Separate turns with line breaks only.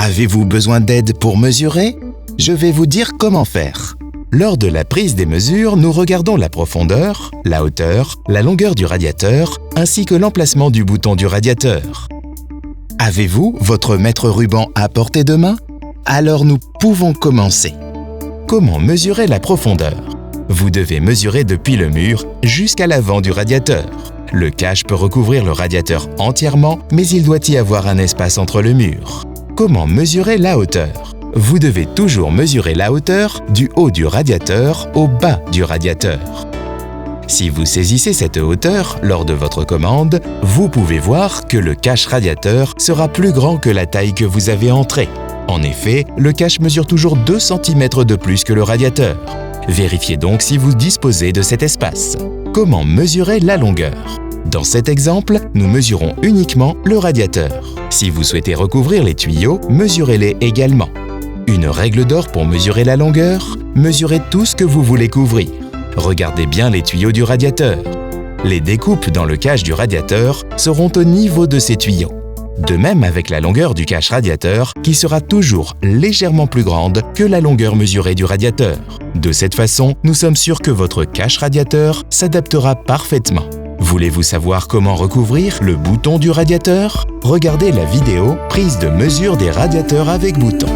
Avez-vous besoin d'aide pour mesurer? Je vais vous dire comment faire. Lors de la prise des mesures, nous regardons la profondeur, la hauteur, la longueur du radiateur, ainsi que l'emplacement du bouton du radiateur. Avez-vous votre mètre ruban à portée de main? Alors nous pouvons commencer. Comment mesurer la profondeur? Vous devez mesurer depuis le mur jusqu'à l'avant du radiateur. Le cache peut recouvrir le radiateur entièrement, mais il doit y avoir un espace entre le mur. Comment mesurer la hauteur? Vous devez toujours mesurer la hauteur du haut du radiateur au bas du radiateur. Si vous saisissez cette hauteur lors de votre commande, vous pouvez voir que le cache radiateur sera plus grand que la taille que vous avez entrée. En effet, le cache mesure toujours 2 cm de plus que le radiateur. Vérifiez donc si vous disposez de cet espace. Comment mesurer la longueur? Dans cet exemple, nous mesurons uniquement le radiateur. Si vous souhaitez recouvrir les tuyaux, mesurez-les également. Une règle d'or pour mesurer la longueur: mesurez tout ce que vous voulez couvrir. Regardez bien les tuyaux du radiateur. Les découpes dans le cache du radiateur seront au niveau de ces tuyaux. De même avec la longueur du cache radiateur qui sera toujours légèrement plus grande que la longueur mesurée du radiateur. De cette façon, nous sommes sûrs que votre cache radiateur s'adaptera parfaitement. Voulez-vous savoir comment recouvrir le bouton du radiateur? Regardez la vidéo prise de mesure des radiateurs avec bouton.